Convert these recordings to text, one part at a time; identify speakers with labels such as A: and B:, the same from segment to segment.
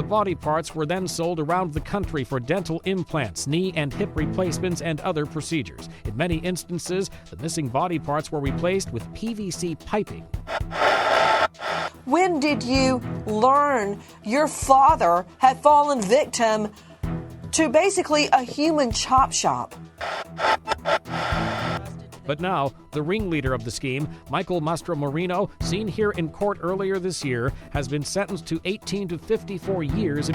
A: The body parts were then sold around the country for dental implants, knee and hip replacements, and other procedures. In many instances, the missing body parts were replaced with PVC piping.
B: When did you learn your father had fallen victim to basically a human chop shop?
A: But now, the ringleader of the scheme, Michael Mastromarino, seen here in court earlier this year, has been sentenced to 18 to 54 years.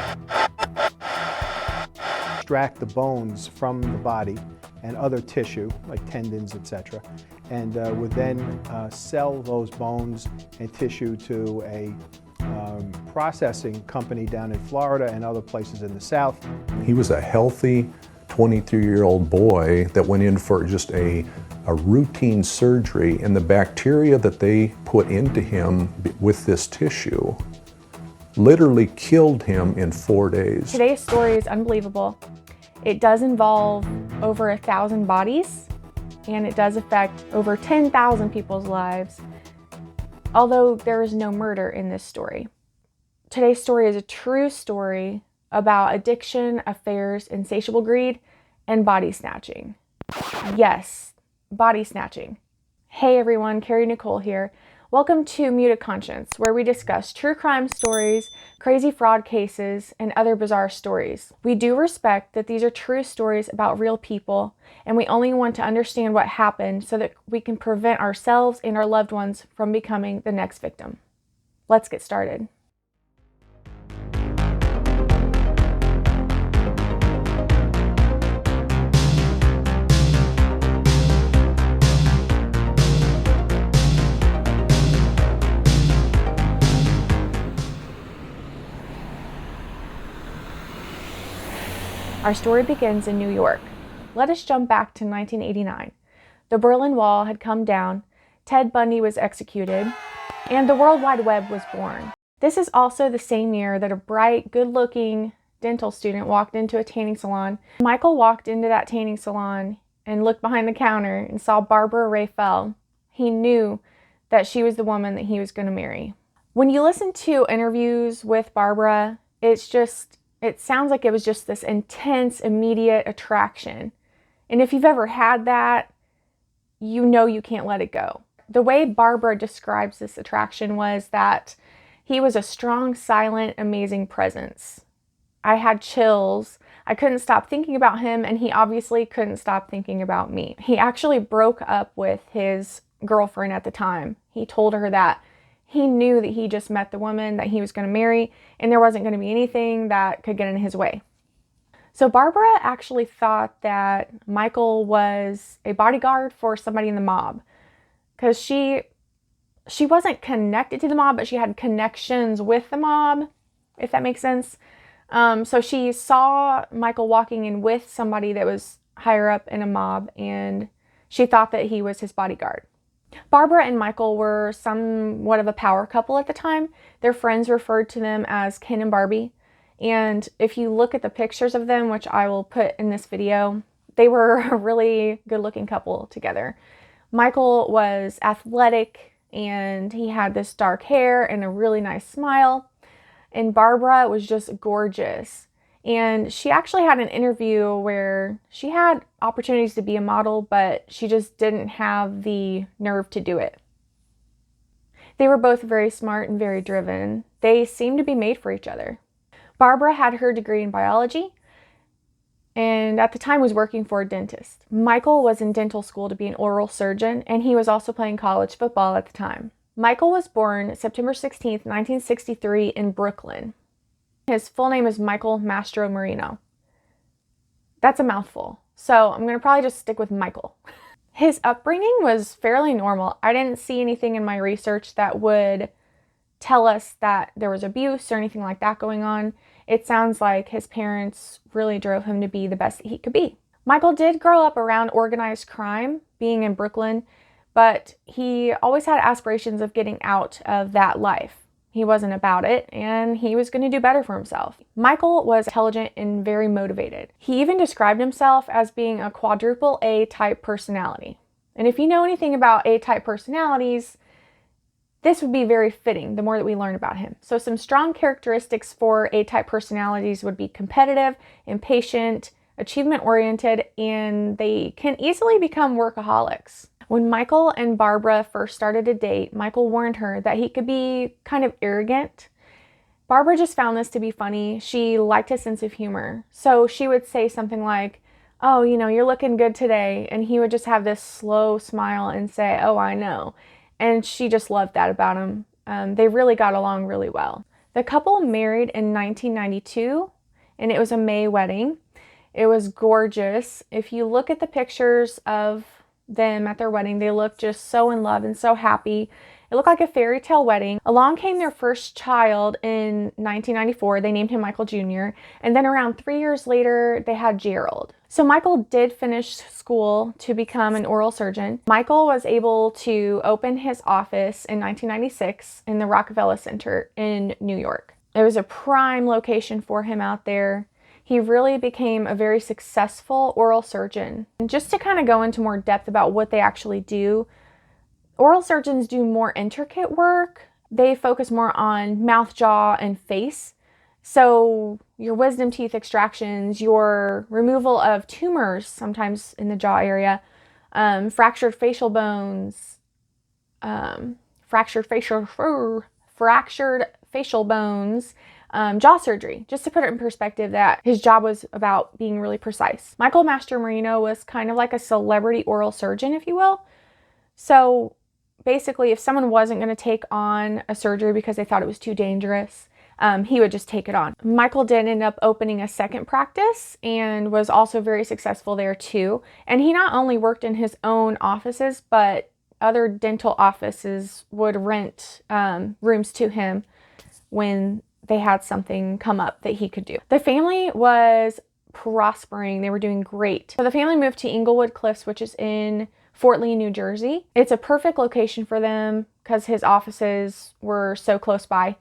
C: Extract the bones from the body and other tissue, like tendons, etc., and would then sell those bones and tissue to a processing company down in Florida and other places in the South.
D: He was a healthy 23-year-old boy that went in for just a routine surgery, and the bacteria that they put into him with this tissue literally killed him in 4 days.
E: Today's story is unbelievable. It does involve over 1,000 bodies, and it does affect over 10,000 people's lives, although there is no murder in this story. Today's story is a true story about addiction, affairs, insatiable greed, and body snatching. Yes, body snatching. Hey everyone, Carrie Nicole here. Welcome to Muted Conscience, where we discuss true crime stories, crazy fraud cases, and other bizarre stories. We do respect that these are true stories about real people, and we only want to understand what happened so that we can prevent ourselves and our loved ones from becoming the next victim. Let's get started. Our story begins in New York. Let us jump back to 1989. The Berlin Wall had come down, Ted Bundy was executed, and the World Wide Web was born. This is also the same year that a bright, good-looking dental student walked into a tanning salon. Michael walked into that tanning salon and looked behind the counter and saw Barbra Reifel. He knew that she was the woman that he was going to marry. When you listen to interviews with Barbra, it sounds like it was just this intense, immediate attraction. And if you've ever had that, you know you can't let it go. The way Barbra describes this attraction was that he was a strong, silent, amazing presence. I had chills. I couldn't stop thinking about him, and he obviously couldn't stop thinking about me. He actually broke up with his girlfriend at the time. He told her that he knew that he just met the woman that he was going to marry, and there wasn't going to be anything that could get in his way. So Barbra actually thought that Michael was a bodyguard for somebody in the mob, because she wasn't connected to the mob, but she had connections with the mob, if that makes sense. So she saw Michael walking in with somebody that was higher up in a mob, and she thought that he was his bodyguard. Barbra and Michael were somewhat of a power couple at the time. Their friends referred to them as Ken and Barbie. And if you look at the pictures of them, which I will put in this video, they were a really good-looking couple together. Michael was athletic, and he had this dark hair and a really nice smile. And Barbra was just gorgeous. And she actually had an interview where she had opportunities to be a model, but she just didn't have the nerve to do it. They were both very smart and very driven. They seemed to be made for each other. Barbra had her degree in biology and at the time was working for a dentist. Michael was in dental school to be an oral surgeon, and he was also playing college football at the time. Michael was born September 16th, 1963 in Brooklyn. His full name is Michael Mastromarino. That's a mouthful, so I'm going to probably just stick with Michael. His upbringing was fairly normal. I didn't see anything in my research that would tell us that there was abuse or anything like that going on. It sounds like his parents really drove him to be the best that he could be. Michael did grow up around organized crime, being in Brooklyn, but he always had aspirations of getting out of that life. He wasn't about it, and he was going to do better for himself. Michael was intelligent and very motivated. He even described himself as being a quadruple A type personality. And if you know anything about A type personalities, this would be very fitting the more that we learn about him. So some strong characteristics for A-type personalities would be competitive, impatient, achievement-oriented, and they can easily become workaholics. When Michael and Barbara first started to date, Michael warned her that he could be kind of arrogant. Barbara just found this to be funny. She liked his sense of humor. So she would say something like, "Oh, you know, you're looking good today." And he would just have this slow smile and say, "Oh, I know." And she just loved that about him. They really got along really well. The couple married in 1992, and it was a May wedding. It was gorgeous. If you look at the pictures of them at their wedding, they look just so in love and so happy. It looked like a fairy tale wedding. Along came their first child in 1994. They named him Michael Jr. And then around 3 years later, they had Gerald. So Michael did finish school to become an oral surgeon. Michael was able to open his office in 1996 in the Rockefeller Center in New York. It was a prime location for him out there. He really became a very successful oral surgeon. And just to kind of go into more depth about what they actually do, oral surgeons do more intricate work. They focus more on mouth, jaw, and face. So your wisdom teeth extractions, your removal of tumors, sometimes in the jaw area, fractured facial bones, fractured facial bones, jaw surgery, just to put it in perspective that his job was about being really precise. Michael Mastromarino was kind of like a celebrity oral surgeon, if you will. So basically, if someone wasn't going to take on a surgery because they thought it was too dangerous, he would just take it on. Michael did end up opening a second practice and was also very successful there too. And he not only worked in his own offices, but other dental offices would rent rooms to him when they had something come up that he could do. The family was prospering. They were doing great. So the family moved to Englewood Cliffs, which is in Fort Lee, New Jersey. It's a perfect location for them because his offices were so close by.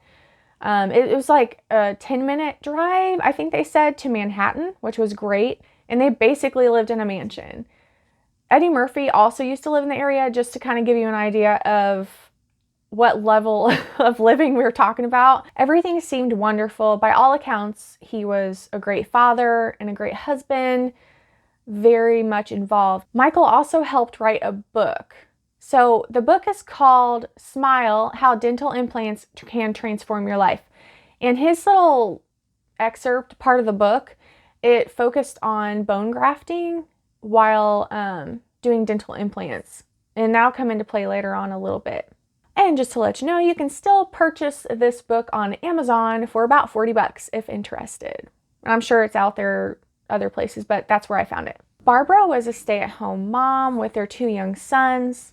E: It was like a 10-minute drive, I think they said, to Manhattan, which was great. And they basically lived in a mansion. Eddie Murphy also used to live in the area, just to kind of give you an idea of what level of living we were talking about. Everything seemed wonderful. By all accounts, he was a great father and a great husband, very much involved. Michael also helped write a book. So the book is called Smile: How Dental Implants Can Transform Your Life. And his little excerpt part of the book, it focused on bone grafting while doing dental implants. And that'll come into play later on a little bit. And just to let you know, you can still purchase this book on Amazon for about $40 if interested. I'm sure it's out there other places, but that's where I found it. Barbra was a stay-at-home mom with their 2 young sons.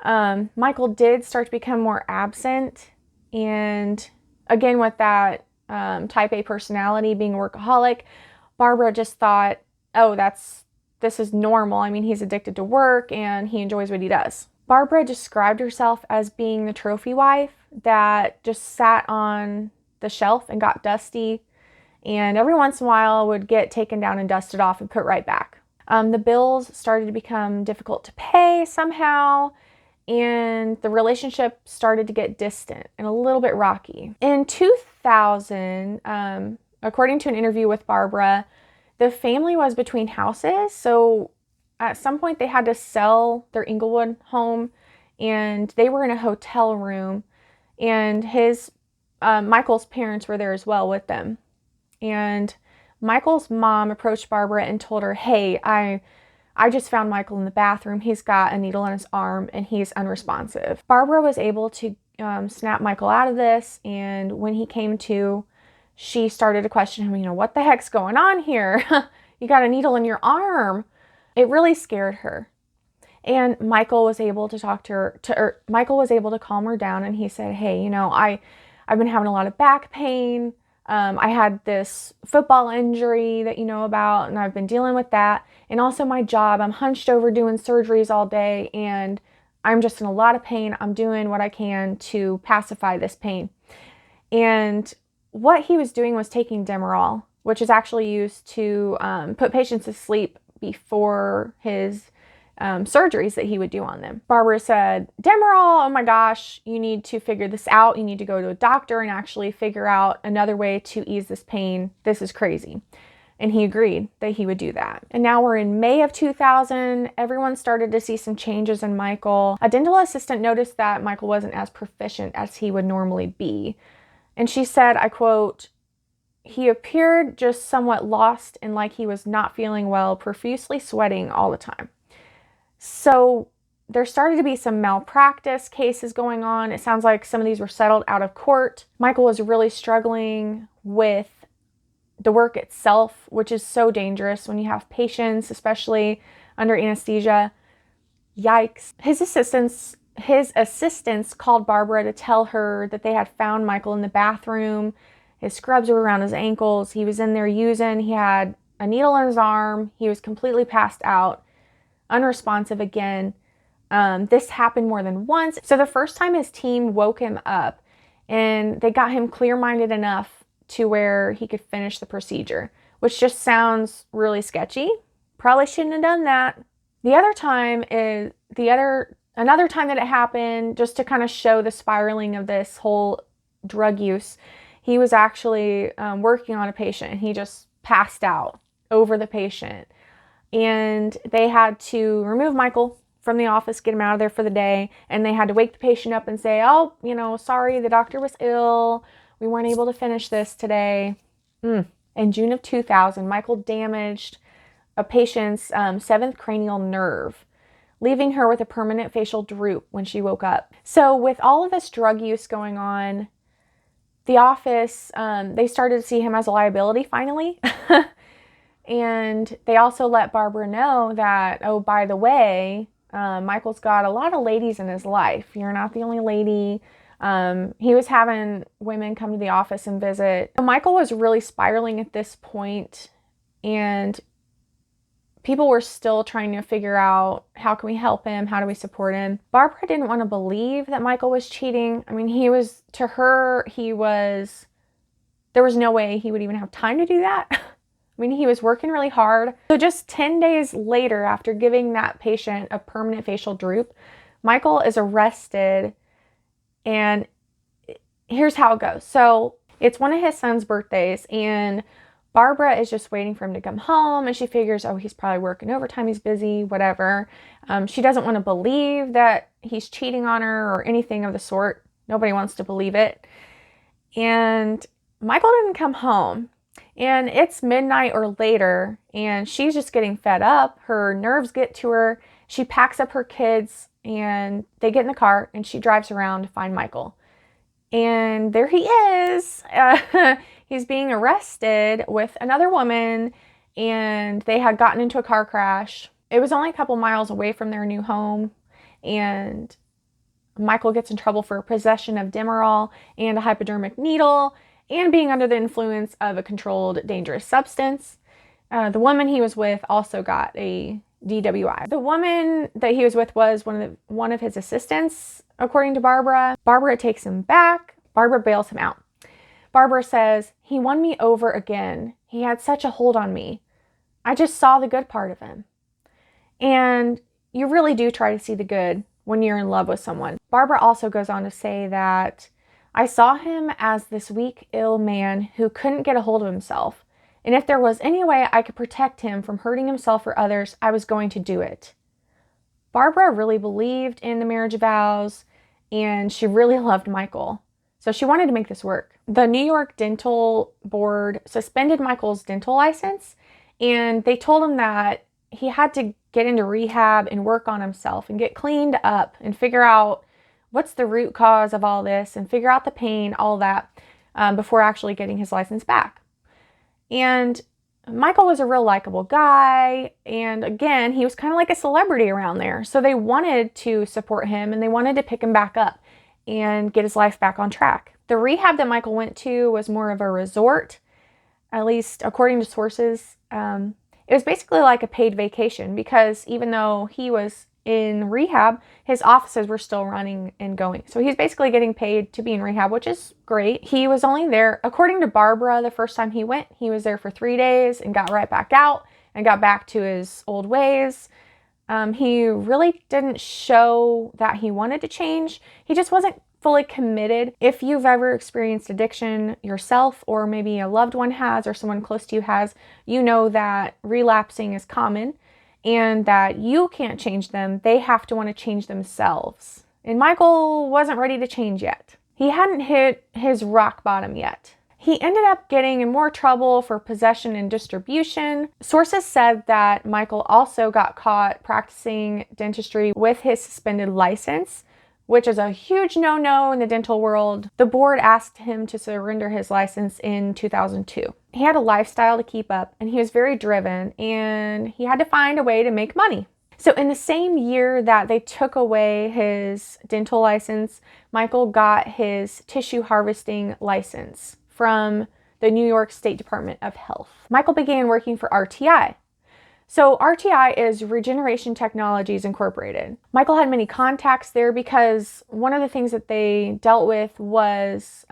E: Michael did start to become more absent, and again with that type A personality, being a workaholic, Barbra just thought, oh, this is normal. I mean, he's addicted to work and he enjoys what he does. Barbra described herself as being the trophy wife that just sat on the shelf and got dusty, and every once in a while would get taken down and dusted off and put right back. The bills started to become difficult to pay somehow, and the relationship started to get distant and a little bit rocky. In 2000, according to an interview with Barbra, the family was between houses, so at some point they had to sell their Englewood home, and they were in a hotel room, and Michael's parents were there as well with them. And Michael's mom approached Barbra and told her, "Hey, I just found Michael in the bathroom. He's got a needle in his arm and he's unresponsive." Barbra was able to snap Michael out of this, and when he came to, she started to question him, what the heck's going on here? You got a needle in your arm. It really scared her. And Michael was able to talk to her, Michael was able to calm her down, and he said, "Hey, I've been having a lot of back pain. I had this football injury that you know about, and I've been dealing with that. And also my job, I'm hunched over doing surgeries all day, and I'm just in a lot of pain. I'm doing what I can to pacify this pain." And what he was doing was taking Demerol, which is actually used to put patients to sleep before his surgeries that he would do on them. Barbra said, Demerol, oh my gosh, you need to figure this out. You need to go to a doctor and actually figure out another way to ease this pain. This is crazy. And he agreed that he would do that. And now we're in May of 2000. Everyone started to see some changes in Michael. A dental assistant noticed that Michael wasn't as proficient as he would normally be. And she said, I quote, he appeared just somewhat lost and like he was not feeling well, profusely sweating all the time. So there started to be some malpractice cases going on. It sounds like some of these were settled out of court. Michael was really struggling with the work itself, which is so dangerous when you have patients, especially under anesthesia. Yikes. His assistants called Barbra to tell her that they had found Michael in the bathroom. His scrubs were around his ankles. He was in there using. He had a needle in his arm. He was completely passed out, unresponsive again. This happened more than once. So the first time his team woke him up and they got him clear-minded enough to where he could finish the procedure, which just sounds really sketchy. Probably shouldn't have done that. Another time that it happened, just to kind of show the spiraling of this whole drug use, he was actually working on a patient and he just passed out over the patient. And they had to remove Michael from the office, get him out of there for the day. And they had to wake the patient up and say, oh, sorry, the doctor was ill. We weren't able to finish this today. In June of 2000, Michael damaged a patient's 7th cranial nerve, leaving her with a permanent facial droop when she woke up. So with all of this drug use going on, the office, they started to see him as a liability finally. And they also let Barbra know that, oh, by the way, Michael's got a lot of ladies in his life. You're not the only lady. He was having women come to the office and visit. Michael was really spiraling at this point, and people were still trying to figure out, how can we help him? How do we support him? Barbra didn't want to believe that Michael was cheating. I mean, to her, there was no way he would even have time to do that. I mean, he was working really hard. So just 10 days later, after giving that patient a permanent facial droop, Michael is arrested. And here's how it goes. So it's one of his son's birthdays and Barbra is just waiting for him to come home, and she figures, oh, he's probably working overtime, he's busy, whatever. She doesn't want to believe that he's cheating on her or anything of the sort. Nobody wants to believe it. And Michael didn't come home, and it's midnight or later, and she's just getting fed up. Her nerves get to her. She packs up her kids and they get in the car and she drives around to find Michael. And there he is. He's being arrested with another woman, and they had gotten into a car crash. It was only a couple miles away from their new home, and Michael gets in trouble for possession of Demerol and a hypodermic needle and being under the influence of a controlled dangerous substance. The woman he was with also got a DWI. The woman that he was with was one of his assistants, according to Barbra. Barbra takes him back. Barbra bails him out. Barbra says, he won me over again. He had such a hold on me. I just saw the good part of him. And you really do try to see the good when you're in love with someone. Barbra also goes on to say that I saw him as this weak, ill man who couldn't get a hold of himself. And if there was any way I could protect him from hurting himself or others, I was going to do it. Barbra really believed in the marriage vows, and she really loved Michael. So she wanted to make this work. The New York Dental Board suspended Michael's dental license, and they told him that he had to get into rehab and work on himself and get cleaned up and figure out what's the root cause of all this and figure out the pain, all that, before actually getting his license back. And Michael was a real likable guy. And again, he was kind of like a celebrity around there. So they wanted to support him and they wanted to pick him back up and get his life back on track. The rehab that Michael went to was more of a resort, at least according to sources. It was basically like a paid vacation because even though he was in rehab, his offices were still running and going. So he's basically getting paid to be in rehab, which is great. He was only there, according to Barbra, the first time he went, he was there for 3 days and got right back out and got back to his old ways. He really didn't show that he wanted to change. He just wasn't fully committed. If you've ever experienced addiction yourself, or maybe a loved one has, or someone close to you has, you know that relapsing is common and that you can't change them. They have to want to change themselves. And Michael wasn't ready to change yet. He hadn't hit his rock bottom yet. He ended up getting in more trouble for possession and distribution. Sources said that Michael also got caught practicing dentistry with his suspended license, which is a huge no-no in the dental world. The board asked him to surrender his license in 2002. He had a lifestyle to keep up, and he was very driven, and he had to find a way to make money. So in the same year that they took away his dental license, Michael got his tissue harvesting license from the New York State Department of Health. Michael began working for RTI. So RTI is Regeneration Technologies Incorporated. Michael had many contacts there because one of the things that they dealt with was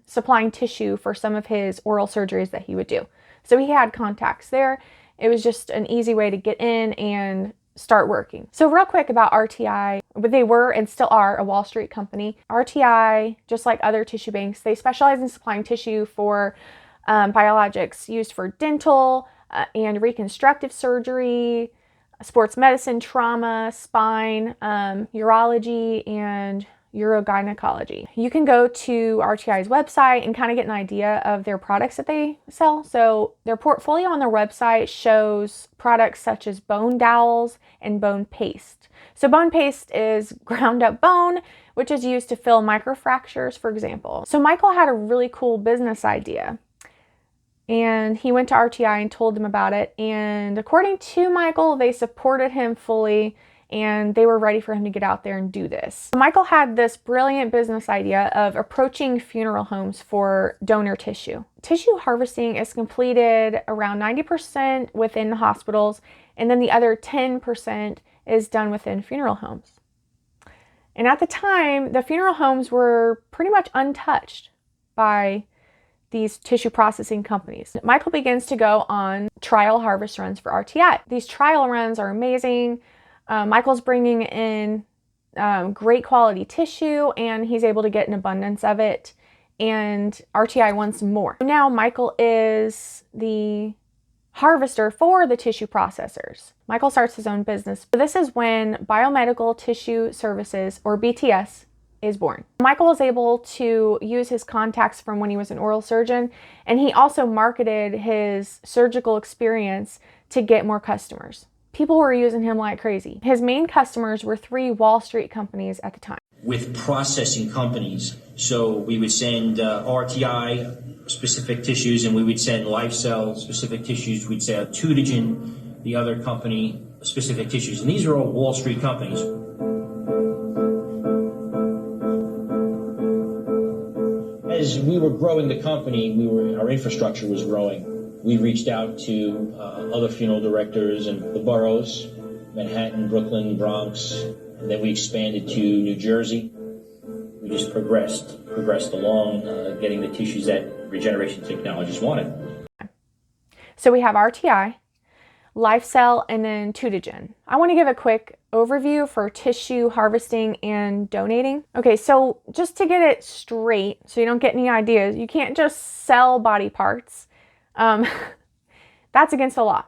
E: supplying tissue for some of his oral surgeries that he would do. So he had contacts there. It was just an easy way to get in and start working. So real quick about RTI, they were and still are a Wall Street company. RTI, just like other tissue banks, they specialize in supplying tissue for biologics used for dental and reconstructive surgery, sports medicine, trauma, spine, urology, and urogynecology. You can go to RTI's website and kind of get an idea of their products that they sell. So their portfolio on their website shows products such as bone dowels and bone paste. So bone paste is ground up bone, which is used to fill microfractures, for example. So Michael had a really cool business idea, and he went to RTI and told them about it. And according to Michael, they supported him fully, and they were ready for him to get out there and do this. Michael had this brilliant business idea of approaching funeral homes for donor tissue. Tissue harvesting is completed around 90% within the hospitals, and then the other 10% is done within funeral homes. And at the time, the funeral homes were pretty much untouched by these tissue processing companies. Michael begins to go on trial harvest runs for RTI. These trial runs are amazing. Michael's bringing in great quality tissue, and he's able to get an abundance of it, and RTI wants more. Now Michael is the harvester for the tissue processors. Michael starts his own business. So this is when Biomedical Tissue Services, or BTS, is born. Michael was able to use his contacts from when he was an oral surgeon, and he also marketed his surgical experience to get more customers. People were using him like crazy. His main customers were 3 Wall Street companies at the time.
F: With processing companies, so we would send RTI specific tissues, and we would send LifeCell specific tissues. We'd send Tutigen, the other company, specific tissues, and these are all Wall Street companies. As we were growing the company, our infrastructure was growing. We reached out to other funeral directors in the boroughs, Manhattan, Brooklyn, Bronx, and then we expanded to New Jersey. We just progressed along, getting the tissues that Regeneration Technologies wanted.
E: So we have RTI, LifeCell, and then Tutigen. I want to give a quick overview for tissue harvesting and donating. Okay, so just to get it straight, so you don't get any ideas, you can't just sell body parts. That's against the law.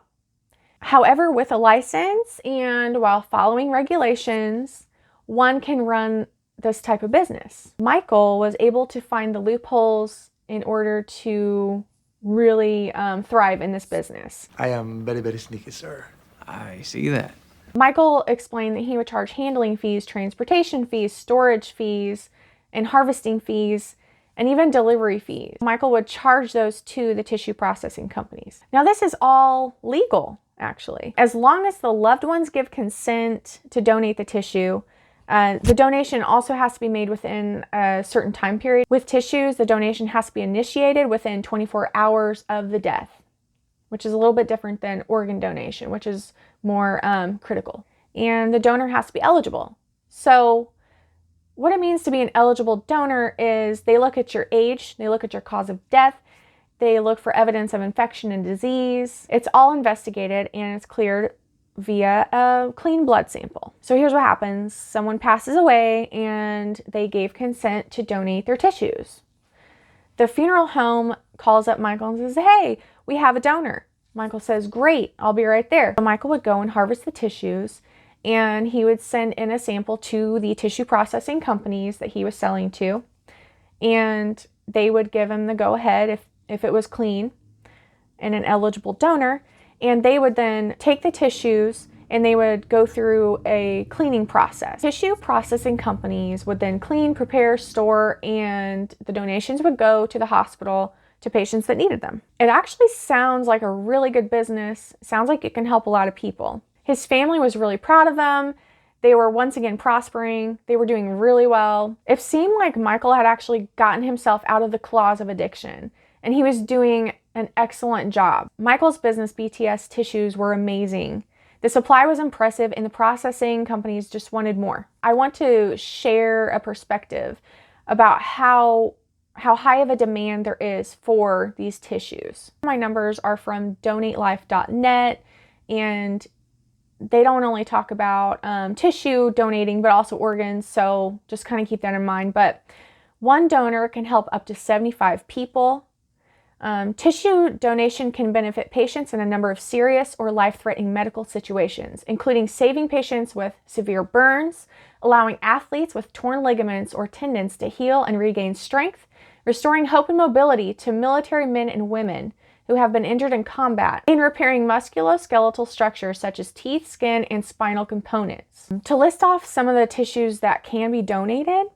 E: However, with a license and while following regulations, one can run this type of business. Michael was able to find the loopholes in order to really thrive in this business.
G: I am very, very sneaky, sir.
H: I see that.
E: Michael explained that he would charge handling fees, transportation fees, storage fees, and harvesting fees, and even delivery fees. Michael would charge those to the tissue processing companies. Now, this is all legal, actually. As long as the loved ones give consent to donate the tissue, the donation also has to be made within a certain time period. With tissues, the donation has to be initiated within 24 hours of the death, which is a little bit different than organ donation, which is more critical. And the donor has to be eligible. So what it means to be an eligible donor is they look at your age, they look at your cause of death, they look for evidence of infection and disease. It's all investigated and it's cleared via a clean blood sample. So here's what happens. Someone passes away and they gave consent to donate their tissues. The funeral home calls up Michael and says, "Hey, we have a donor." Michael says, "Great, I'll be right there." So Michael would go and harvest the tissues, and he would send in a sample to the tissue processing companies that he was selling to, and they would give him the go-ahead if it was clean and an eligible donor, and they would then take the tissues and they would go through a cleaning process. Tissue processing companies would then clean, prepare, store, and the donations would go to the hospital to patients that needed them. It actually sounds like a really good business. Sounds like it can help a lot of people. His family was really proud of him. They were once again prospering. They were doing really well. It seemed like Michael had actually gotten himself out of the claws of addiction, and he was doing an excellent job. Michael's business, BTS Tissues, were amazing. The supply was impressive, and the processing companies just wanted more. I want to share a perspective about how high of a demand there is for these tissues. My numbers are from donatelife.net, and they don't only talk about tissue donating, but also organs, so just kind of keep that in mind. But one donor can help up to 75 people. Tissue donation can benefit patients in a number of serious or life-threatening medical situations, including saving patients with severe burns, allowing athletes with torn ligaments or tendons to heal and regain strength, restoring hope and mobility to military men and women who have been injured in combat, and repairing musculoskeletal structures such as teeth, skin, and spinal components. To list off some of the tissues that can be donated,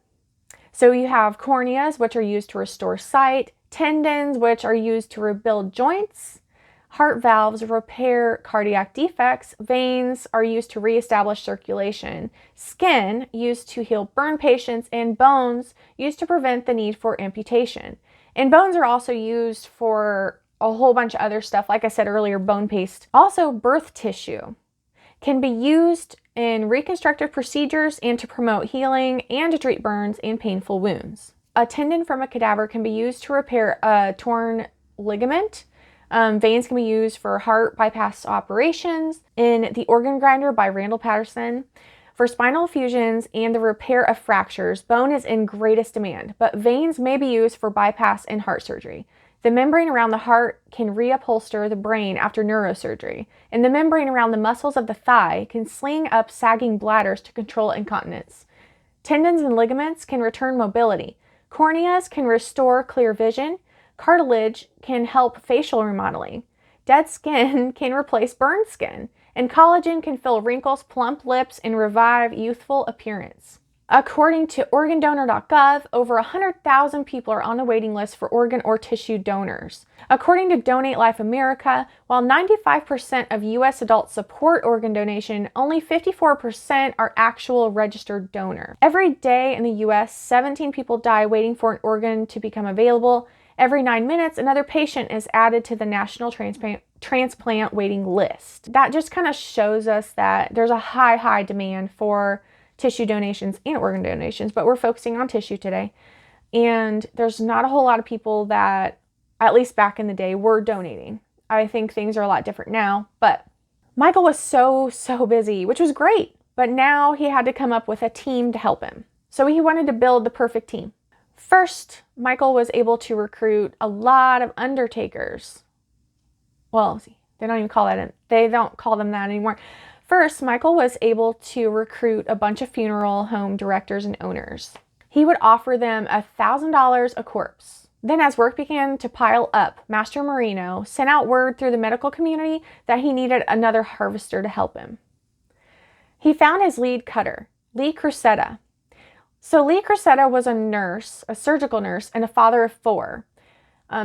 E: so you have corneas, which are used to restore sight, tendons, which are used to rebuild joints, heart valves repair cardiac defects, veins are used to reestablish circulation, skin used to heal burn patients, and bones used to prevent the need for amputation. And bones are also used for a whole bunch of other stuff, like I said earlier, bone paste. Also, birth tissue can be used in reconstructive procedures and to promote healing and to treat burns and painful wounds. A tendon from a cadaver can be used to repair a torn ligament. Veins can be used for heart bypass operations. In The Organ Grinder by Randall Patterson, for spinal fusions and the repair of fractures, bone is in greatest demand, but veins may be used for bypass and heart surgery. The membrane around the heart can reupholster the brain after neurosurgery, and the membrane around the muscles of the thigh can sling up sagging bladders to control incontinence. Tendons and ligaments can return mobility. Corneas can restore clear vision. Cartilage can help facial remodeling. Dead skin can replace burned skin. And collagen can fill wrinkles, plump lips, and revive youthful appearance. According to organdonor.gov, over 100,000 people are on the waiting list for organ or tissue donors. According to Donate Life America, while 95% of U.S. adults support organ donation, only 54% are actual registered donors. Every day in the U.S., 17 people die waiting for an organ to become available. Every 9 minutes, another patient is added to the national transplant waiting list. That just kind of shows us that there's a high demand for tissue donations and organ donations, but we're focusing on tissue today. And there's not a whole lot of people that, at least back in the day, were donating. I think things are a lot different now, but Michael was so busy, which was great, but now he had to come up with a team to help him. So he wanted to build the perfect team. First, Michael was able to recruit a lot of undertakers. Well, they don't call them that anymore. First, Michael was able to recruit a bunch of funeral home directors and owners. He would offer them $1,000 a corpse. Then as work began to pile up, Mastromarino sent out word through the medical community that he needed another harvester to help him. He found his lead cutter, Lee Cruceta. So Lee Cruceta was a nurse, a surgical nurse, and a father of 4.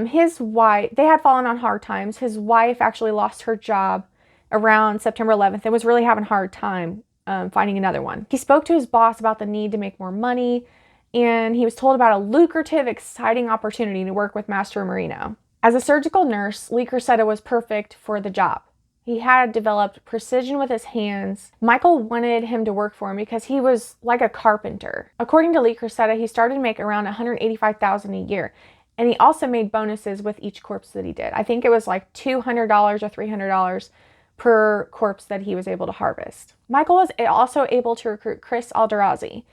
E: His wife, they had fallen on hard times. His wife actually lost her job around September 11th and was really having a hard time finding another one. He spoke to his boss about the need to make more money, and he was told about a lucrative, exciting opportunity to work with Mastromarino. As a surgical nurse, Lee Cruceta was perfect for the job. He had developed precision with his hands. Michael wanted him to work for him because he was like a carpenter. According to Lee Cruceta, he started to make around $185,000 a year. And he also made bonuses with each corpse that he did. I think it was like $200 or $300 per corpse that he was able to harvest. Michael was also able to recruit Chris Alderazzi.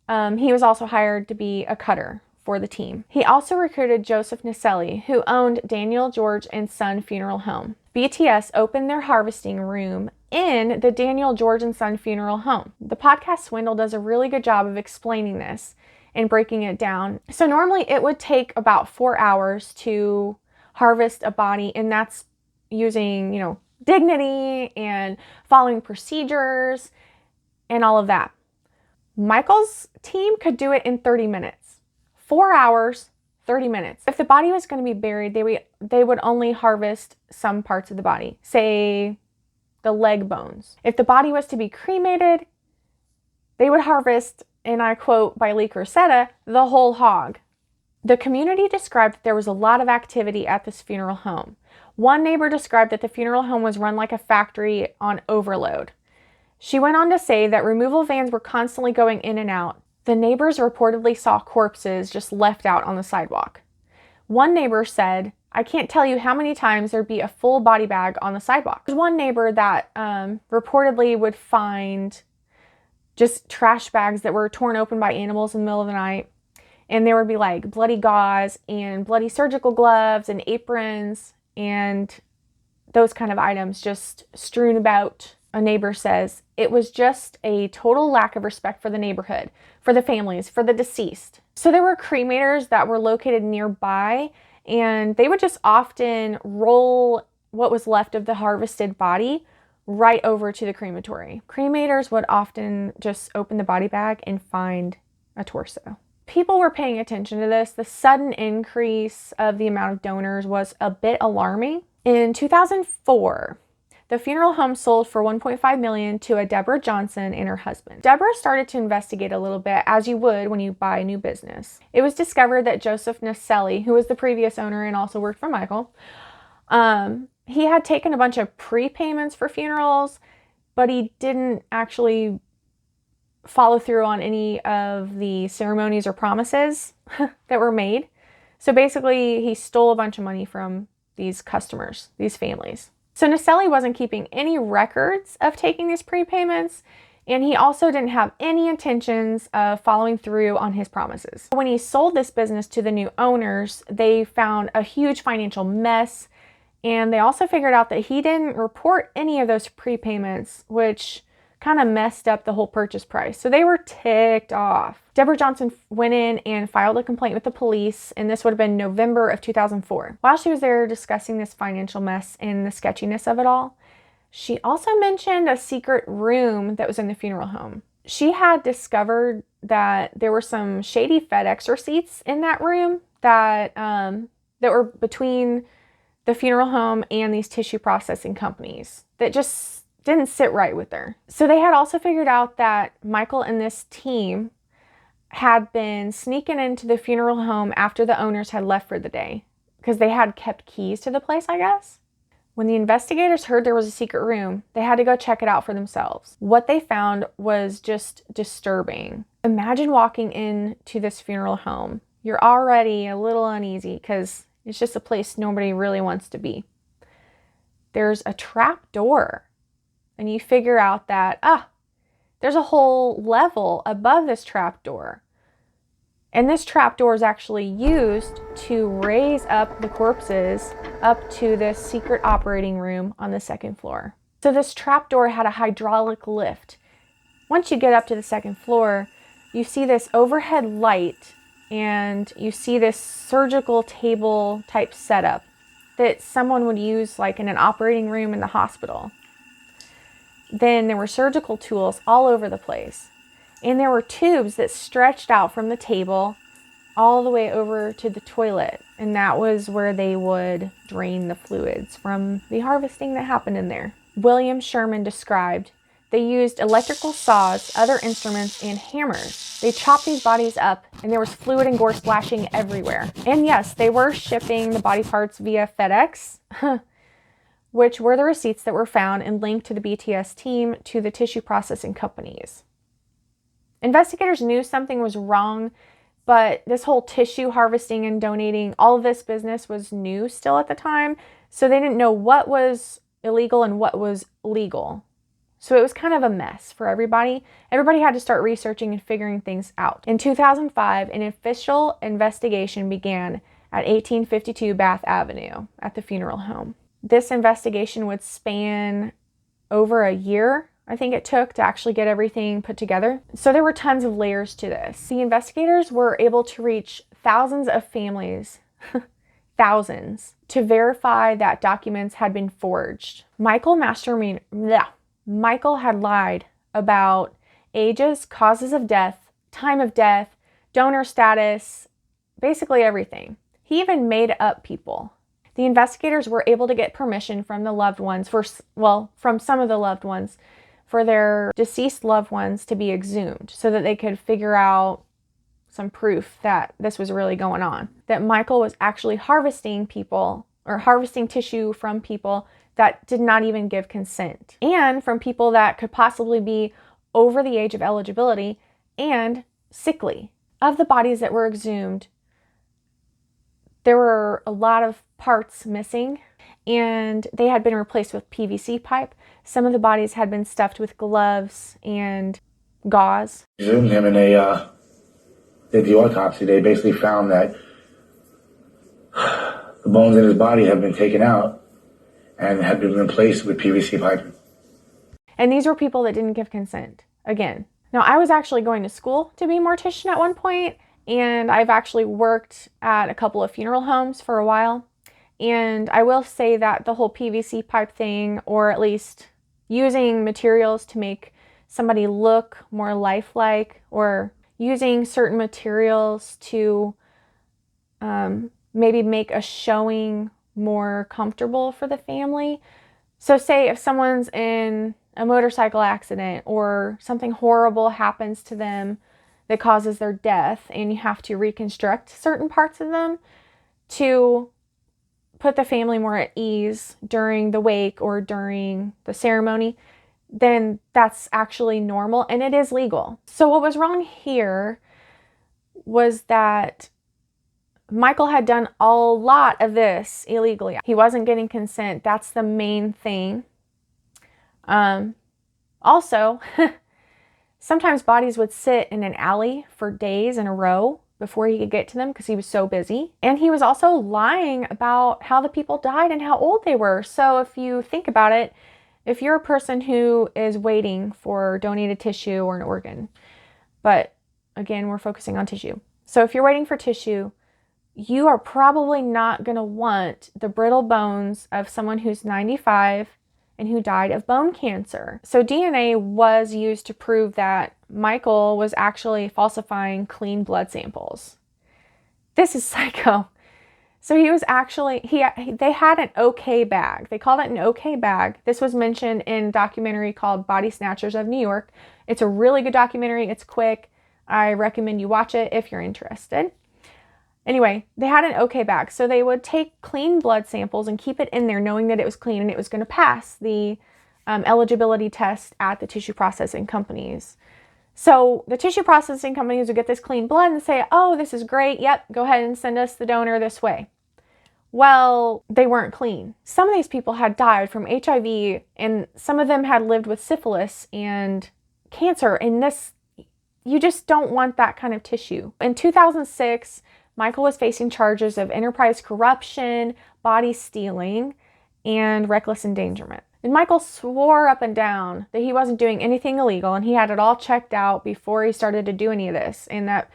E: He was also hired to be a cutter for the team. He also recruited Joseph Naselli, who owned Daniel, George, and Son Funeral Home. BTS opened their harvesting room in the Daniel, George, and Son Funeral Home. The podcast Swindle does a really good job of explaining this and breaking it down. So normally it would take about 4 hours to harvest a body, and that's using, dignity and following procedures and all of that. Michael's team could do it in 30 minutes. 4 hours, 30 minutes. If the body was going to be buried, they would only harvest some parts of the body, say the leg bones. If the body was to be cremated, they would harvest, and I quote by Lee Cruceta, the whole hog. The community described that there was a lot of activity at this funeral home. One neighbor described that the funeral home was run like a factory on overload. She went on to say that removal vans were constantly going in and out. The neighbors reportedly saw corpses just left out on the sidewalk. One neighbor said, "I can't tell you how many times there'd be a full body bag on the sidewalk." There's one neighbor that reportedly would find just trash bags that were torn open by animals in the middle of the night. And there would be like bloody gauze and bloody surgical gloves and aprons and those kind of items just strewn about. A neighbor says, "It was just a total lack of respect for the neighborhood, for the families, for the deceased." So there were cremators that were located nearby, and they would just often roll what was left of the harvested body right over to the crematory. Cremators would often just open the body bag and find a torso. People were paying attention to this. The sudden increase of the amount of donors was a bit alarming. In 2004, the funeral home sold for $1.5 million to a Deborah Johnson and her husband. Deborah started to investigate a little bit, as you would when you buy a new business. It was discovered that Joseph Naselli, who was the previous owner and also worked for Michael, he had taken a bunch of prepayments for funerals, but he didn't actually follow through on any of the ceremonies or promises that were made. So basically, he stole a bunch of money from these customers, these families. So Naselli wasn't keeping any records of taking these prepayments, and he also didn't have any intentions of following through on his promises. When he sold this business to the new owners, they found a huge financial mess, and they also figured out that he didn't report any of those prepayments, which kind of messed up the whole purchase price. So they were ticked off. Deborah Johnson went in and filed a complaint with the police, and this would have been November of 2004. While she was there discussing this financial mess and the sketchiness of it all, she also mentioned a secret room that was in the funeral home. She had discovered that there were some shady FedEx receipts in that room that were between the funeral home and these tissue processing companies that just didn't sit right with her. So they had also figured out that Michael and this team had been sneaking into the funeral home after the owners had left for the day because they had kept keys to the place, I guess. When the investigators heard there was a secret room, they had to go check it out for themselves. What they found was just disturbing. Imagine walking into this funeral home. You're already a little uneasy because it's just a place nobody really wants to be. There's a trap door. And you figure out that, there's a whole level above this trap door. And this trap door is actually used to raise up the corpses up to this secret operating room on the second floor. So this trap door had a hydraulic lift. Once you get up to the second floor, you see this overhead light and you see this surgical table type setup that someone would use like in an operating room in the hospital. Then there were surgical tools all over the place. And there were tubes that stretched out from the table all the way over to the toilet. And that was where they would drain the fluids from the harvesting that happened in there. William Sherman described, they used electrical saws, other instruments, and hammers. They chopped these bodies up, and there was fluid and gore splashing everywhere. And yes, they were shipping the body parts via FedEx, which were the receipts that were found and linked to the BTS team to the tissue processing companies. Investigators knew something was wrong, but this whole tissue harvesting and donating, all of this business was new still at the time, so they didn't know what was illegal and what was legal. So it was kind of a mess for everybody. Everybody had to start researching and figuring things out. In 2005, an official investigation began at 1852 Bath Avenue at the funeral home. This investigation would span over a year, I think it took, to actually get everything put together. So there were tons of layers to this. The investigators were able to reach thousands of families, thousands, to verify that documents had been forged. Michael had lied about ages, causes of death, time of death, donor status, basically everything. He even made up people. The investigators were able to get permission from the loved ones, from some of the loved ones, for their deceased loved ones to be exhumed so that they could figure out some proof that this was really going on. That Michael was actually harvesting tissue from people that did not even give consent, and from people that could possibly be over the age of eligibility and sickly. Of the bodies that were exhumed, there were a lot of parts missing, and they had been replaced with PVC pipe. Some of the bodies had been stuffed with gloves and gauze.
G: Exhumed him and they did the autopsy. They basically found that the bones in his body had been taken out and had been replaced with PVC pipe.
E: And these were people that didn't give consent, again. Now, I was actually going to school to be a mortician at one point, and I've actually worked at a couple of funeral homes for a while. And I will say that the whole PVC pipe thing, or at least using materials to make somebody look more lifelike, or using certain materials to maybe make a showing more comfortable for the family. So say if someone's in a motorcycle accident or something horrible happens to them that causes their death, and you have to reconstruct certain parts of them to put the family more at ease during the wake or during the ceremony, then that's actually normal and it is legal. So what was wrong here was that Michael had done a lot of this illegally. He wasn't getting consent. That's the main thing. Also, sometimes bodies would sit in an alley for days in a row before he could get to them because he was so busy. And he was also lying about how the people died and how old they were. So if you think about it, if you're a person who is waiting for donated tissue or an organ, but again, we're focusing on tissue. So if you're waiting for tissue, you are probably not going to want the brittle bones of someone who's 95 and who died of bone cancer. So DNA was used to prove that Michael was actually falsifying clean blood samples. This is psycho. So he was actually, they had an okay bag. They called it an okay bag. This was mentioned in a documentary called BodySnatchers of New York. It's a really good documentary. It's quick. I recommend you watch it if you're interested. Anyway, they had an okay bag. So they would take clean blood samples and keep it in there knowing that it was clean and it was going to pass the eligibility test at the tissue processing companies. So the tissue processing companies would get this clean blood and say, oh, this is great. Yep, go ahead and send us the donor this way. Well, they weren't clean. Some of these people had died from HIV, and some of them had lived with syphilis and cancer. And this, you just don't want that kind of tissue. In 2006, Michael was facing charges of enterprise corruption, body stealing, and reckless endangerment. And Michael swore up and down that he wasn't doing anything illegal and he had it all checked out before he started to do any of this. And that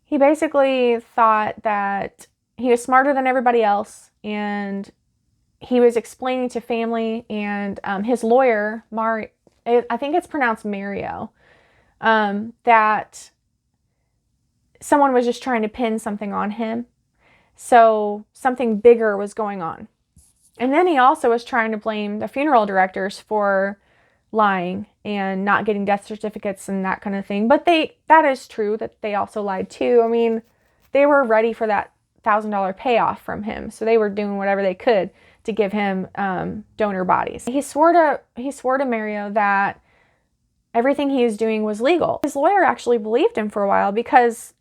E: he basically thought that he was smarter than everybody else. And he was explaining to family and his lawyer, I think it's pronounced Mario, that someone was just trying to pin something on him. So something bigger was going on. And then he also was trying to blame the funeral directors for lying and not getting death certificates and that kind of thing. But that is true that they also lied too. I mean, they were ready for that $1,000 payoff from him. So they were doing whatever they could to give him donor bodies. He swore to Mario that everything he was doing was legal. His lawyer actually believed him for a while because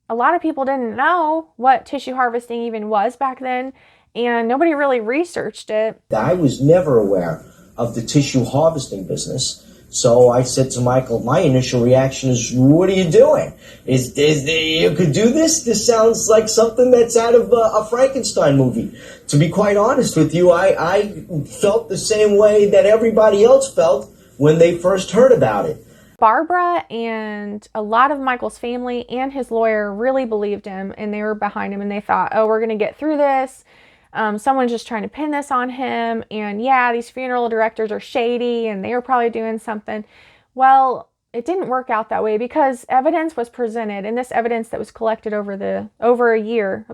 E: a lot of people didn't know what tissue harvesting even was back then. and nobody really researched it.
F: I was never aware of the tissue harvesting business. So I said to Michael, my initial reaction is, what are you doing? You could do this? This sounds like something that's out of a Frankenstein movie. To be quite honest with you, I felt the same way that everybody else felt when they first heard about it.
E: Barbra and a lot of Michael's family and his lawyer really believed him, and they were behind him, and they thought, oh, we're going to get through this. Someone's just trying to pin this on him, and yeah, these funeral directors are shady, and they were probably doing something. Well, it didn't work out that way, because evidence was presented, and this evidence that was collected over a year,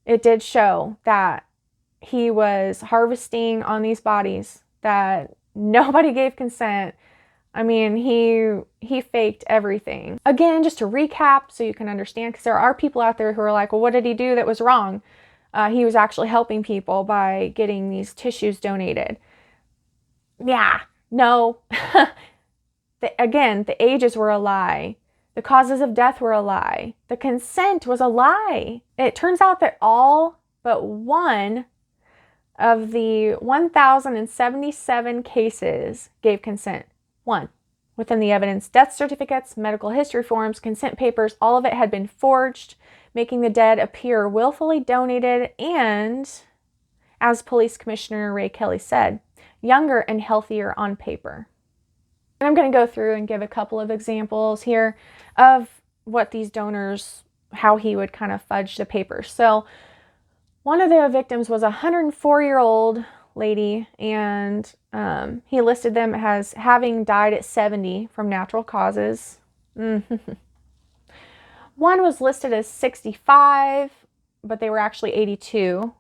E: it did show that he was harvesting on these bodies, that nobody gave consent. I mean, he faked everything. Again, just to recap so you can understand, because there are people out there who are like, well, what did he do that was wrong? He was actually helping people by getting these tissues donated. Yeah, no. Again, the ages were a lie. The causes of death were a lie. The consent was a lie. It turns out that all but one of the 1,077 cases gave consent. One. Within the evidence, death certificates, medical history forms, consent papers, all of it had been forged, making the dead appear willfully donated and, as Police Commissioner Ray Kelly said, younger and healthier on paper. And I'm going to go through and give a couple of examples here of what these donors, how he would kind of fudge the papers. So one of the victims was a 104-year-old lady, and he listed them as having died at 70 from natural causes. One was listed as 65, but they were actually 82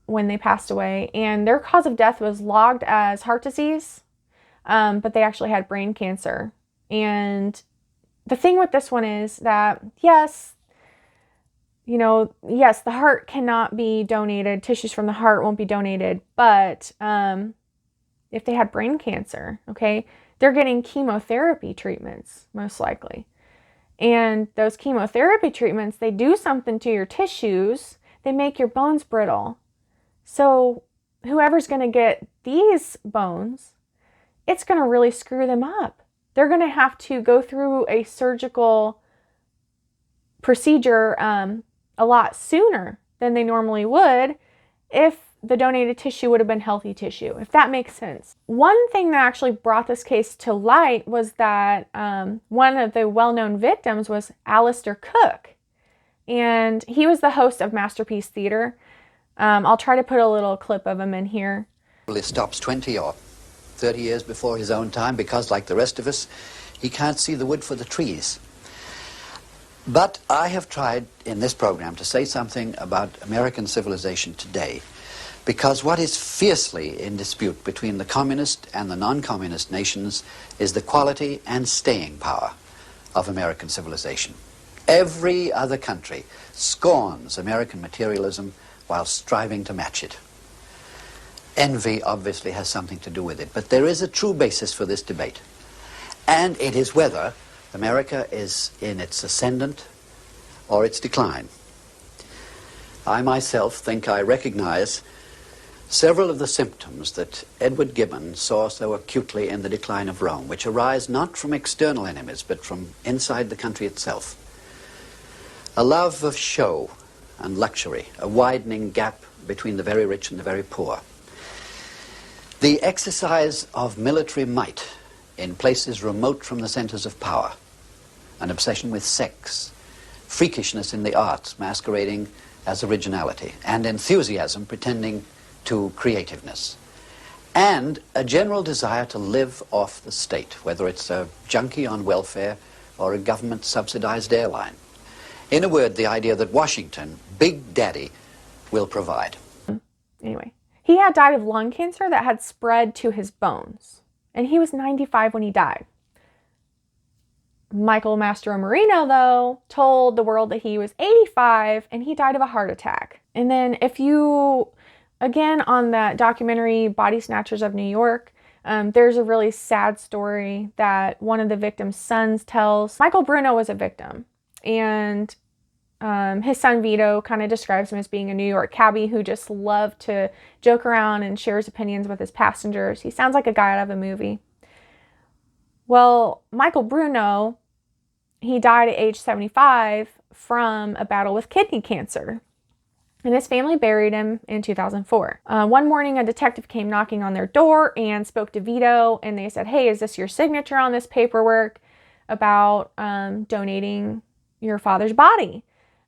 E: when they passed away, and their cause of death was logged as heart disease, but they actually had brain cancer. And the thing with this one is that, yes, the heart cannot be donated. Tissues from the heart won't be donated. But if they had brain cancer, okay, they're getting chemotherapy treatments, most likely. And those chemotherapy treatments, they do something to your tissues. They make your bones brittle. So whoever's going to get these bones, it's going to really screw them up. They're going to have to go through a surgical procedure a lot sooner than they normally would if the donated tissue would have been healthy tissue, if that makes sense. One thing that actually brought this case to light was that one of the well-known victims was Alistair Cooke, and he was the host of Masterpiece Theater. I'll try to put a little clip of him in here.
H: He stops 20 or 30 years before his own time because, like the rest of us, he can't see the wood for the trees. But I have tried in this program to say something about American civilization today, because what is fiercely in dispute between the communist and the non-communist nations is the quality and staying power of American civilization. Every other country scorns American materialism while striving to match it. Envy obviously has something to do with it, but there is a true basis for this debate, and it is whether America is in its ascendant or its decline. I myself think I recognize several of the symptoms that Edward Gibbon saw so acutely in the decline of Rome, which arise not from external enemies, but from inside the country itself. A love of show and luxury, a widening gap between the very rich and the very poor. The exercise of military might in places remote from the centers of power, an obsession with sex, freakishness in the arts masquerading as originality, and enthusiasm pretending to creativeness, and a general desire to live off the state, whether it's a junkie on welfare or a government-subsidized airline. In a word, the idea that Washington, Big Daddy, will provide.
E: Anyway, he had died of lung cancer that had spread to his bones, and he was 95 when he died. Michael Mastromarino, though, told the world that he was 85 and he died of a heart attack. And then if you, again, on that documentary, BodySnatchers of New York, there's a really sad story that one of the victim's sons tells. Michael Bruno was a victim, and His son Vito kind of describes him as being a New York cabbie who just loved to joke around and share his opinions with his passengers. He sounds like a guy out of a movie. Well, Michael Bruno, he died at age 75 from a battle with kidney cancer. And his family buried him in 2004. One morning, a detective came knocking on their door and spoke to Vito. And they said, hey, is this your signature on this paperwork about donating your father's body?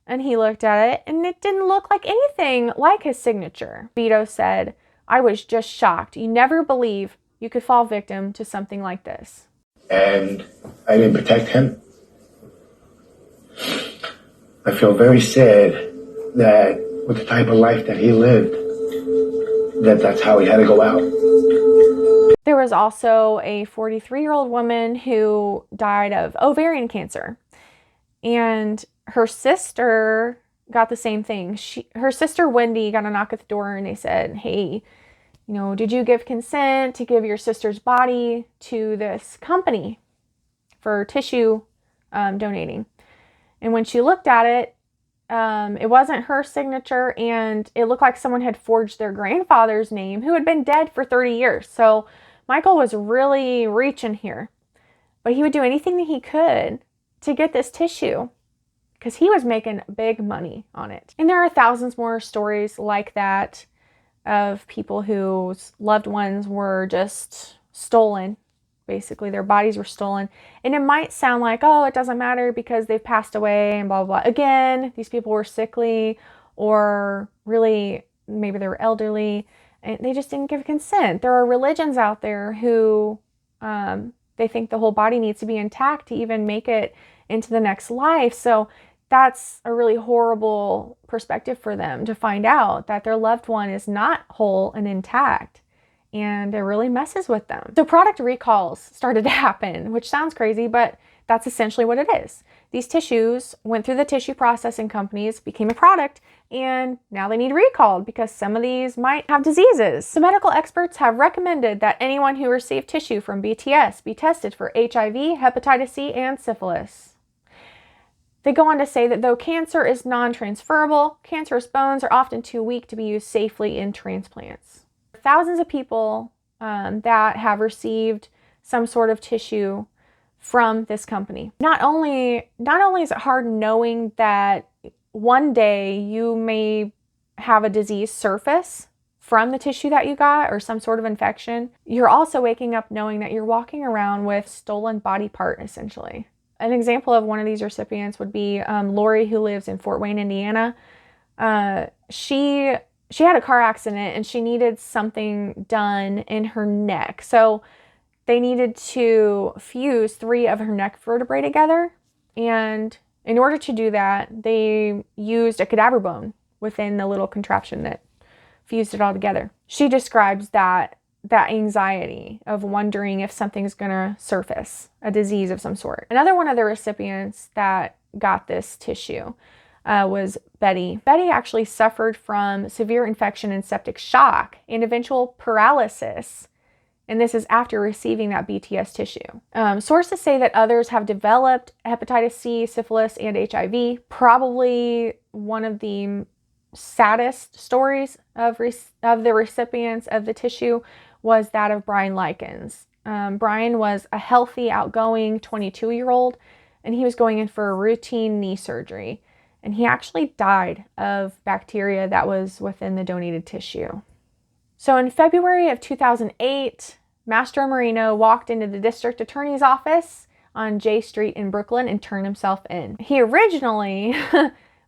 E: And he looked at it, and it didn't look like anything like his signature. Vito said, I was just shocked. You never believe you could fall victim to something like this.
G: And I didn't protect him. I feel very sad that with the type of life that he lived, that's how he had to go out.
E: There was also a 43-year-old woman who died of ovarian cancer. And her sister got the same thing. Her sister Wendy got a knock at the door, and they said, hey, did you give consent to give your sister's body to this company for tissue donating? And when she looked at it, it wasn't her signature, and it looked like someone had forged their grandfather's name, who had been dead for 30 years. So Michael was really reaching here, but he would do anything that he could to get this tissue because he was making big money on it. And there are thousands more stories like that of people whose loved ones were just stolen. Basically, their bodies were stolen. And it might sound like, oh, it doesn't matter because they've passed away and blah, blah, blah. Again, these people were sickly, or really maybe they were elderly and they just didn't give consent. There are religions out there who they think the whole body needs to be intact to even make it into the next life. So that's a really horrible perspective for them to find out that their loved one is not whole and intact. And it really messes with them. So product recalls started to happen, which sounds crazy, but that's essentially what it is. These tissues went through the tissue processing companies, became a product, and now they need recalled because some of these might have diseases. So medical experts have recommended that anyone who received tissue from BTS be tested for HIV, hepatitis C, and syphilis. They go on to say that though cancer is non-transferable, cancerous bones are often too weak to be used safely in transplants. Thousands of people that have received some sort of tissue from this company. Not only is it hard knowing that one day you may have a disease surface from the tissue that you got or some sort of infection, you're also waking up knowing that you're walking around with stolen body part, essentially. An example of one of these recipients would be Lori, who lives in Fort Wayne, Indiana. She had a car accident and she needed something done in her neck. So they needed to fuse 3 of her neck vertebrae together. And in order to do that, they used a cadaver bone within the little contraption that fused it all together. She describes that anxiety of wondering if something's gonna surface, a disease of some sort. Another one of the recipients that got this tissue was Betty. Betty actually suffered from severe infection and septic shock and eventual paralysis. And this is after receiving that BTS tissue. Sources say that others have developed hepatitis C, syphilis, and HIV. Probably one of the saddest stories of the recipients of the tissue was that of Brian Likens. Brian was a healthy, outgoing 22-year-old, and he was going in for a routine knee surgery. And he actually died of bacteria that was within the donated tissue. So in February of 2008, Mastromarino walked into the district attorney's office on J Street in Brooklyn and turned himself in. He originally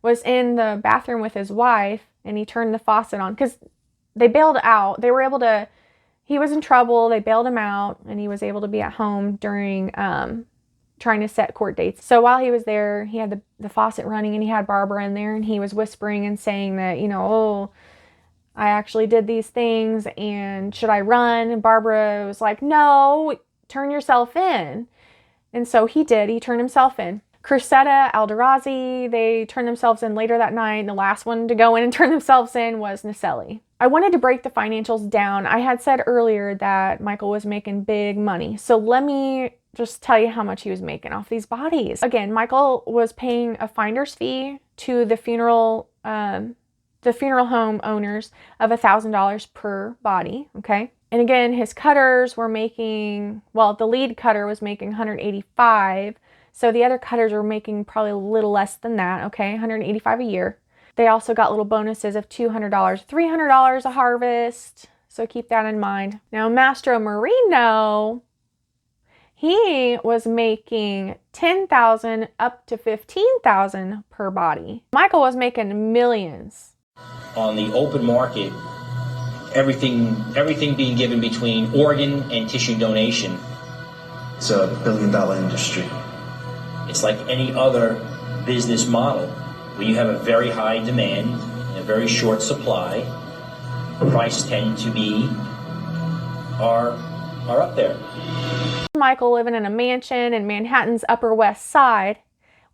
E: was in the bathroom with his wife, and he turned the faucet on because they bailed out. He was in trouble. They bailed him out, and he was able to be at home during trying to set court dates. So while he was there, he had the faucet running, and he had Barbra in there, and he was whispering and saying that, oh, I actually did these things, and should I run? And Barbra was like, no, turn yourself in. And so he did. He turned himself in. Cruceta, Alderazi, they turned themselves in later that night. And the last one to go in and turn themselves in was Naselli. I wanted to break the financials down. I had said earlier that Michael was making big money. So let me just tell you how much he was making off these bodies. Again, Michael was paying a finder's fee to the funeral home owners of $1,000 per body, okay? And again, his cutters were making, well, the lead cutter was making $185, so the other cutters were making probably a little less than that, okay? $185 a year. They also got little bonuses of $200, $300 a harvest, so keep that in mind. Now, Mastromarino, he was making $10,000 up to $15,000 per body. Michael was making millions.
F: On the open market, everything being given between organ and tissue donation.
G: It's a billion-dollar industry.
F: It's like any other business model where you have a very high demand and a very short supply. Prices tend to be are up there.
E: Michael living in a mansion in Manhattan's Upper West Side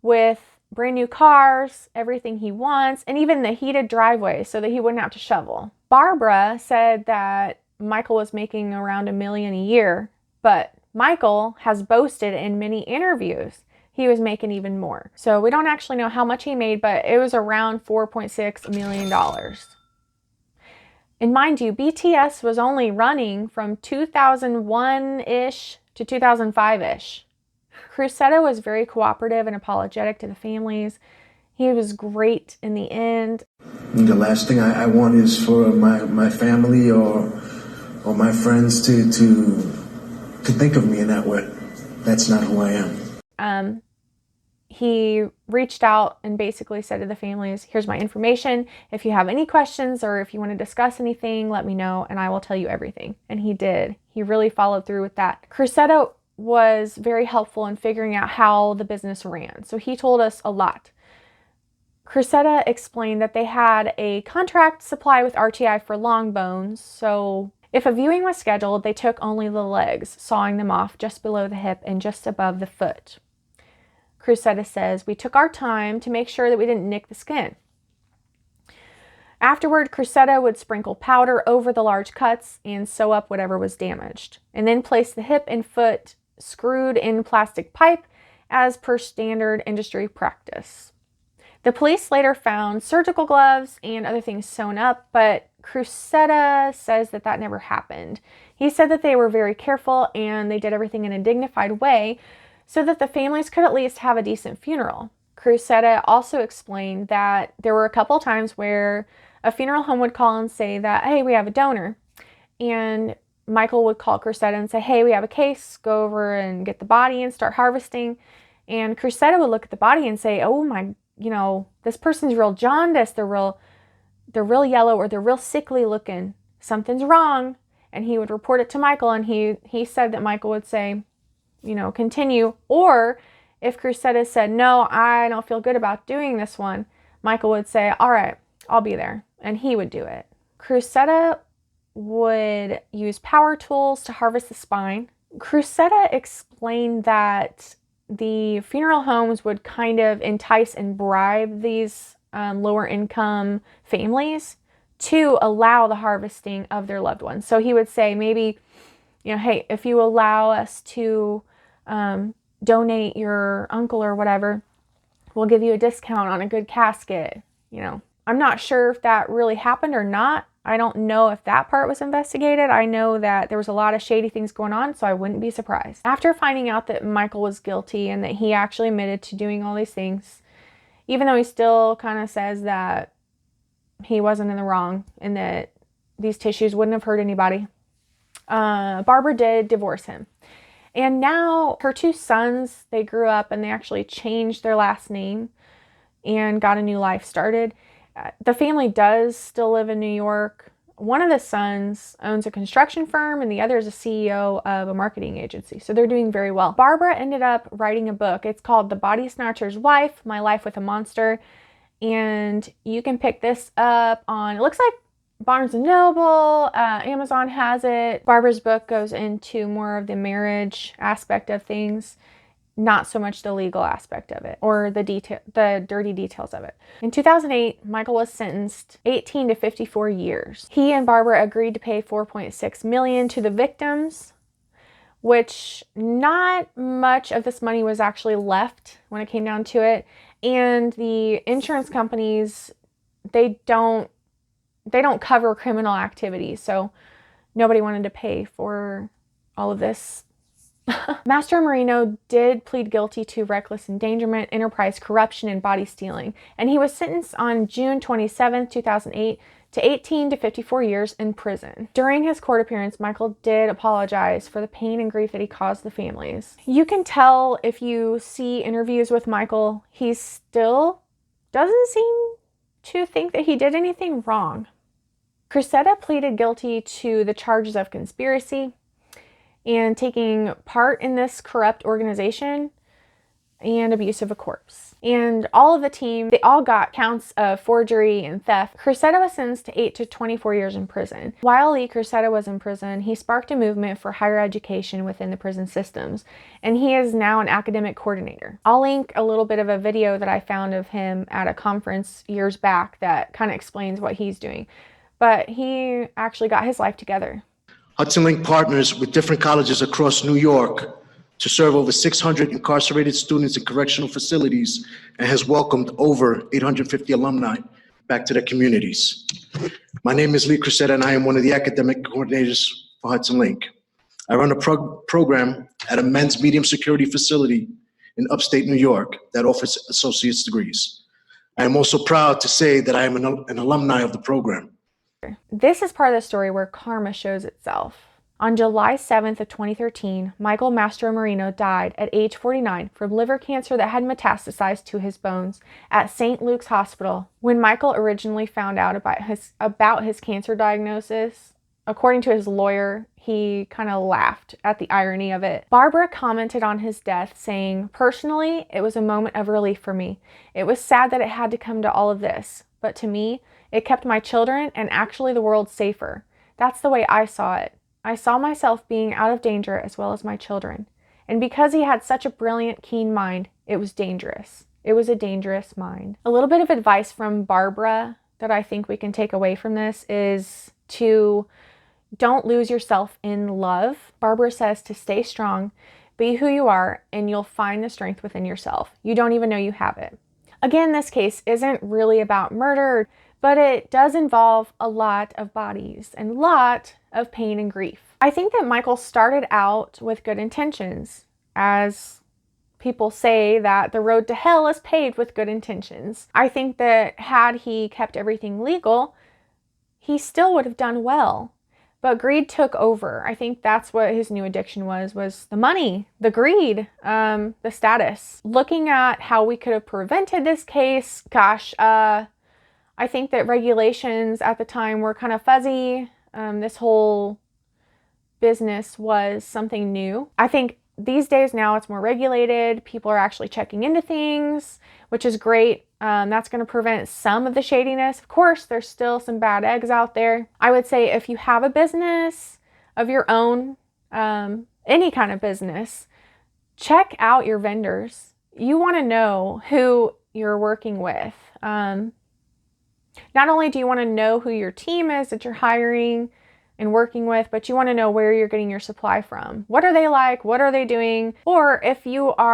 E: with brand new cars, everything he wants, and even the heated driveway so that he wouldn't have to shovel. Barbra said that Michael was making around $1 million a year, but Michael has boasted in many interviews he was making even more. So we don't actually know how much he made, but it was around $4.6 million. And mind you, BTS was only running from 2001-ish to 2005-ish. Cruceta was very cooperative and apologetic to the families. He was great in the end.
G: The last thing I want is for my family or my friends to think of me in that way. That's not who I am.
E: He reached out and basically said to the families, here's my information. If you have any questions or if you want to discuss anything, let me know and I will tell you everything. And he did. He really followed through with that. Cruceta was very helpful in figuring out how the business ran. So he told us a lot. Cruceta explained that they had a contract supply with RTI for long bones. So if a viewing was scheduled, they took only the legs, sawing them off just below the hip and just above the foot. Cruceta says, we took our time to make sure that we didn't nick the skin. Afterward, Cruceta would sprinkle powder over the large cuts and sew up whatever was damaged, and then place the hip and foot screwed in plastic pipe as per standard industry practice. The police later found surgical gloves and other things sewn up, but Cruceta says that that never happened. He said that they were very careful and they did everything in a dignified way so that the families could at least have a decent funeral. Cruceta also explained that there were a couple times where a funeral home would call and say that, hey, we have a donor. And Michael would call Cruceta and say, hey, we have a case, go over and get the body and start harvesting. And Cruceta would look at the body and say, oh my, this person's real jaundiced, they're real yellow, or they're real sickly looking. Something's wrong. And he would report it to Michael, and he said that Michael would say, continue. Or if Cruceta said, no, I don't feel good about doing this one, Michael would say, all right, I'll be there. And he would do it. Cruceta would use power tools to harvest the spine. Cruceta explained that the funeral homes would kind of entice and bribe these lower income families to allow the harvesting of their loved ones. So he would say maybe, hey, if you allow us to donate your uncle or whatever, we'll give you a discount on a good casket. I'm not sure if that really happened or not. I don't know if that part was investigated. I know that there was a lot of shady things going on, so I wouldn't be surprised. After finding out that Michael was guilty and that he actually admitted to doing all these things, even though he still kind of says that he wasn't in the wrong and that these tissues wouldn't have hurt anybody, Barbra did divorce him. And now her two sons, they grew up and they actually changed their last name and got a new life started. The family does still live in New York. One of the sons owns a construction firm and the other is a CEO of a marketing agency. So they're doing very well. Barbra ended up writing a book. It's called The Body Snatcher's Wife, My Life with a Monster. And you can pick this up on, it looks like Barnes & Noble, Amazon has it. Barbra's book goes into more of the marriage aspect of things, not so much the legal aspect of it or the dirty details of it. In 2008, Michael was sentenced 18 to 54 years. He and Barbra agreed to pay $4.6 million to the victims, which not much of this money was actually left when it came down to it. And the insurance companies, they don't cover criminal activity, so nobody wanted to pay for all of this. Mastromarino did plead guilty to reckless endangerment, enterprise corruption, and body stealing, and he was sentenced on June 27, 2008 to 18 to 54 years in prison. During his court appearance, Michael did apologize for the pain and grief that he caused the families. You can tell if you see interviews with Michael, he still doesn't seem to think that he did anything wrong. Cruceta pleaded guilty to the charges of conspiracy and taking part in this corrupt organization and abuse of a corpse. And all of the team, they all got counts of forgery and theft. Cruceta was sentenced to 8 to 24 years in prison. While Cruceta was in prison, he sparked a movement for higher education within the prison systems, and he is now an academic coordinator. I'll link a little bit of a video that I found of him at a conference years back that kind of explains what he's doing. But he actually got his life together.
G: Hudson Link partners with different colleges across New York to serve over 600 incarcerated students in correctional facilities and has welcomed over 850 alumni back to their communities. My name is Lee Cruceta, and I am one of the academic coordinators for Hudson Link. I run a program at a men's medium security facility in upstate New York that offers associate's degrees. I am also proud to say that I am an alumni of the program.
E: This is part of the story where karma shows itself. On July 7th of 2013, Michael Mastromarino died at age 49 from liver cancer that had metastasized to his bones at St. Luke's Hospital. When Michael originally found out about his cancer diagnosis, according to his lawyer, he kind of laughed at the irony of it. Barbra commented on his death, saying, "Personally, it was a moment of relief for me. It was sad that it had to come to all of this, but to me, it kept my children and actually the world safer. That's the way I saw it. I saw myself being out of danger as well as my children. And because he had such a brilliant, keen mind, it was dangerous. It was a dangerous mind." A little bit of advice from Barbra that I think we can take away from this is to don't lose yourself in love. Barbra says to stay strong, be who you are, and you'll find the strength within yourself. You don't even know you have it. Again, this case isn't really about murder, but it does involve a lot of bodies and a lot of pain and grief. I think that Michael started out with good intentions, as people say that the road to hell is paved with good intentions. I think that had he kept everything legal, he still would have done well. But greed took over. I think that's what his new addiction was the money, the greed, the status. Looking at how we could have prevented this case, gosh, I think that regulations at the time were kind of fuzzy. This whole business was something new. I think these days now it's more regulated. People are actually checking into things, which is great. That's going to prevent some of the shadiness. Of course, there's still some bad eggs out there. I would say if you have a business of your own, any kind of business, check out your vendors. You want to know who you're working with. Not only do you want to know who your team is that you're hiring and working with, but you want to know where you're getting your supply from. What are they like? What are they doing? Or if you're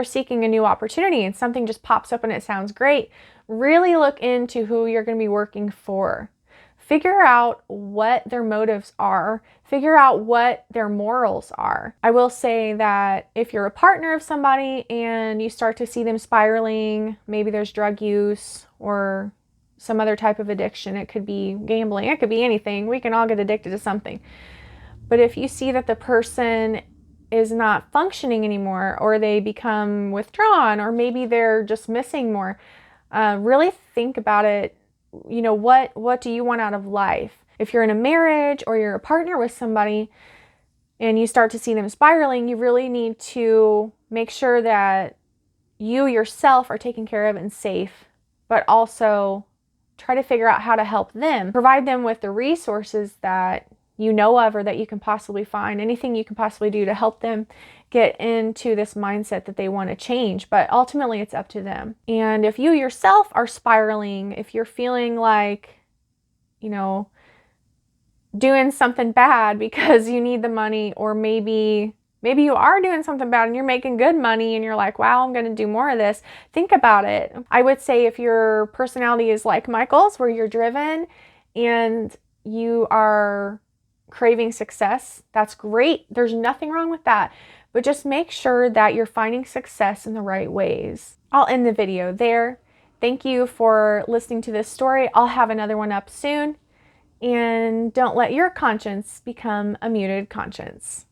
E: seeking a new opportunity and something just pops up and it sounds great, really look into who you're going to be working for. Figure out what their motives are. Figure out what their morals are. I will say that if you're a partner of somebody and you start to see them spiraling, maybe there's drug use or some other type of addiction. It could be gambling. It could be anything. We can all get addicted to something. But if you see that the person is not functioning anymore, or they become withdrawn, or maybe they're just missing more, really think about it. You know, what do you want out of life? If you're in a marriage or you're a partner with somebody and you start to see them spiraling, you really need to make sure that you yourself are taken care of and safe, but also try to figure out how to help them. Provide them with the resources that you know of or that you can possibly find. Anything you can possibly do to help them get into this mindset that they want to change. But ultimately, it's up to them. And if you yourself are spiraling, if you're feeling like, you know, doing something bad because you need the money, or maybe you are doing something bad and you're making good money and you're like, wow, I'm going to do more of this. Think about it. I would say if your personality is like Michael's, where you're driven and you are craving success, that's great. There's nothing wrong with that. But just make sure that you're finding success in the right ways. I'll end the video there. Thank you for listening to this story. I'll have another one up soon. And don't let your conscience become a muted conscience.